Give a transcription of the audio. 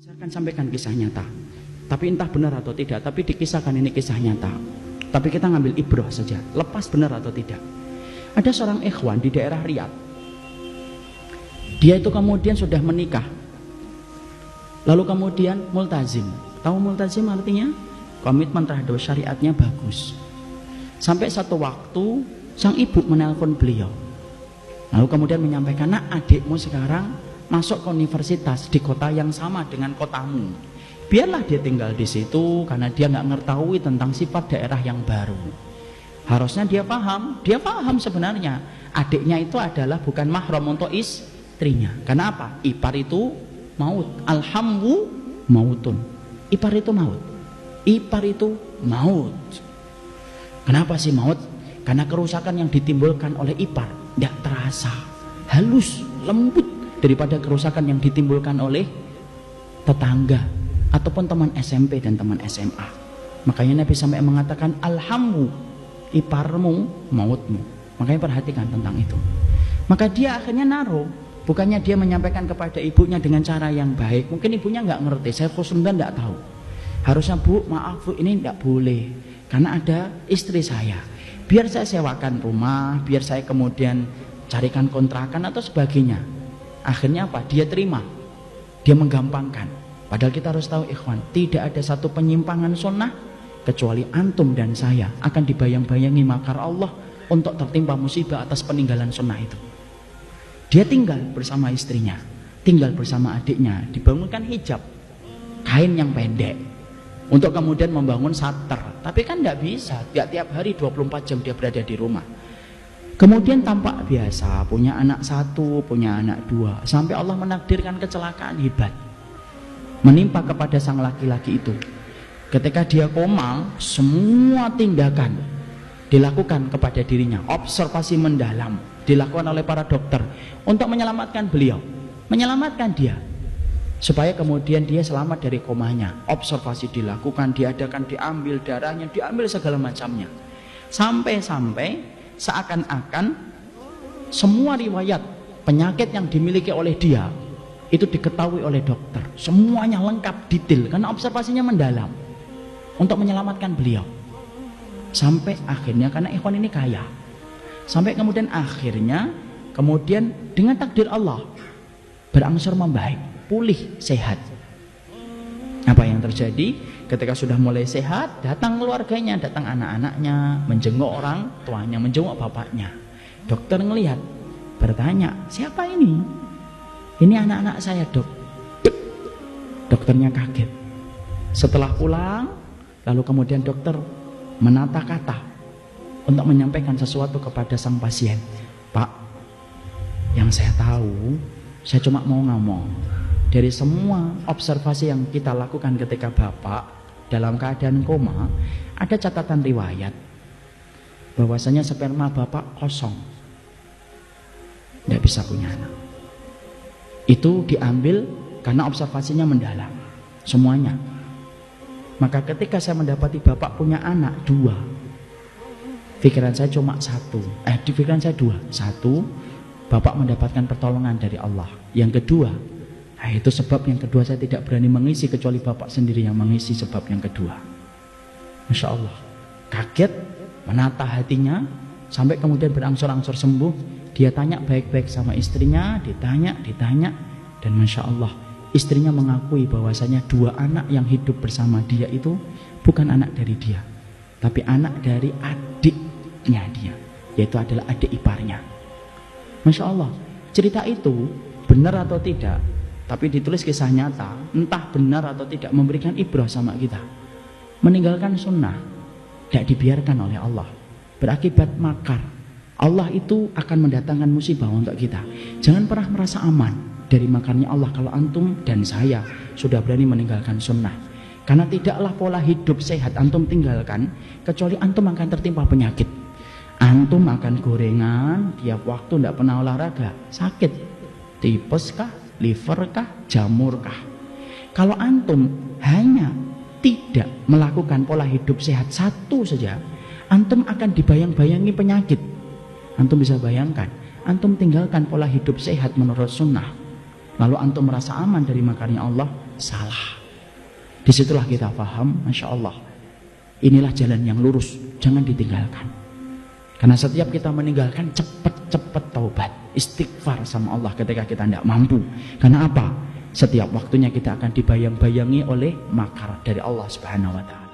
Saya akan sampaikan kisah nyata. Tapi entah benar atau tidak, tapi dikisahkan ini kisah nyata. Tapi kita ngambil ibrah saja, lepas benar atau tidak. Ada seorang ikhwan di daerah Riyadh. Dia itu kemudian sudah menikah. Lalu kemudian multazim. Tahu multazim artinya? Komitmen terhadap syariatnya bagus. Sampai satu waktu sang ibu menelpon beliau. Lalu kemudian menyampaikan, "Nak, adikmu sekarang masuk ke universitas di kota yang sama dengan kotamu. Biarlah dia tinggal di situ karena dia nggak mengetahui tentang sifat daerah yang baru." Harusnya dia paham sebenarnya adiknya itu adalah bukan mahram untuk istrinya. Karena apa? Ipar itu maut. Alhamdu mautun. Ipar itu maut. Ipar itu maut. Kenapa sih maut? Karena kerusakan yang ditimbulkan oleh ipar tidak terasa, halus, lembut daripada kerusakan yang ditimbulkan oleh tetangga ataupun teman SMP dan teman SMA. Makanya Nabi sampai mengatakan alhamdu, iparmu mautmu. Makanya perhatikan tentang itu. Maka dia akhirnya naruh, bukannya dia menyampaikan kepada ibunya dengan cara yang baik. Mungkin ibunya nggak ngerti, saya khususnya nggak tahu. Harusnya, "Bu, maaf Bu, ini nggak boleh karena ada istri saya. Biar saya sewakan rumah, biar saya kemudian carikan kontrakan atau sebagainya." Akhirnya apa? Dia terima. Dia menggampangkan. Padahal kita harus tahu ikhwan, tidak ada satu penyimpangan sunnah kecuali antum dan saya akan dibayang-bayangi makar Allah untuk tertimpa musibah atas peninggalan sunnah itu. Dia tinggal bersama istrinya, tinggal bersama adiknya, dibangunkan hijab, kain yang pendek, untuk kemudian membangun sater. Tapi kan tidak bisa, tidak tiap hari 24 jam dia berada di rumah. Kemudian tampak biasa, punya anak satu, punya anak dua, sampai Allah menakdirkan kecelakaan hebat menimpa kepada sang laki-laki itu. Ketika dia koma, semua tindakan dilakukan kepada dirinya, observasi mendalam dilakukan oleh para dokter untuk menyelamatkan beliau, menyelamatkan dia supaya kemudian dia selamat dari komanya. Observasi dilakukan, diadakan, diambil darahnya, diambil segala macamnya, sampai seakan-akan semua riwayat penyakit yang dimiliki oleh dia itu diketahui oleh dokter, semuanya lengkap detail karena observasinya mendalam untuk menyelamatkan beliau. Sampai akhirnya, karena ikhwan ini kaya, sampai kemudian akhirnya dengan takdir Allah berangsur membaik, pulih, sehat. Apa yang terjadi? Ketika sudah mulai sehat, datang keluarganya, datang anak-anaknya, menjenguk orang tuanya, menjenguk bapaknya. Dokter ngelihat, bertanya, "Siapa ini?" "Ini anak-anak saya, Dok." Dokternya kaget. Setelah pulang, lalu kemudian dokter menata kata untuk menyampaikan sesuatu kepada sang pasien. "Pak, yang saya tahu, saya cuma mau ngomong, dari semua observasi yang kita lakukan ketika Bapak dalam keadaan koma, ada catatan riwayat bahwasanya sperma Bapak kosong, tidak bisa punya anak." Itu diambil karena observasinya mendalam semuanya. Maka ketika saya mendapati Bapak punya anak dua, pikiran saya cuma satu, di pikiran saya dua. Satu, Bapak mendapatkan pertolongan dari Allah. Yang kedua, itu sebab yang kedua saya tidak berani mengisi kecuali Bapak sendiri yang mengisi sebab yang kedua. Masya Allah, kaget, menata hatinya, sampai kemudian berangsur-angsur sembuh. Dia tanya baik-baik sama istrinya, ditanya, dan Masya Allah, istrinya mengakui bahwasanya dua anak yang hidup bersama dia itu bukan anak dari dia, tapi anak dari adiknya dia, yaitu adalah adik iparnya. Masya Allah, cerita itu benar atau tidak, tapi ditulis kisah nyata, entah benar atau tidak, memberikan ibrah sama kita. Meninggalkan sunnah tidak dibiarkan oleh Allah, berakibat makar. Allah itu akan mendatangkan musibah untuk kita. Jangan pernah merasa aman dari makarnya Allah kalau antum dan saya sudah berani meninggalkan sunnah. Karena tidaklah pola hidup sehat antum tinggalkan kecuali antum akan tertimpa penyakit. Antum akan gorengan, tiap waktu tidak pernah olahraga, sakit, tipes kah, liver kah, jamur kah. Kalau antum hanya tidak melakukan pola hidup sehat satu saja, antum akan dibayang-bayangi penyakit. Antum bisa bayangkan, antum tinggalkan pola hidup sehat menurut sunnah, lalu antum merasa aman dari makarnya Allah, salah. Disitulah kita paham, Masya Allah, inilah jalan yang lurus, jangan ditinggalkan. Karena setiap kita meninggalkan, cepat-cepat taubat, istighfar sama Allah ketika kita tidak mampu. Karena apa? Setiap waktunya kita akan dibayang-bayangi oleh makar dari Allah Subhanahu wa Ta'ala.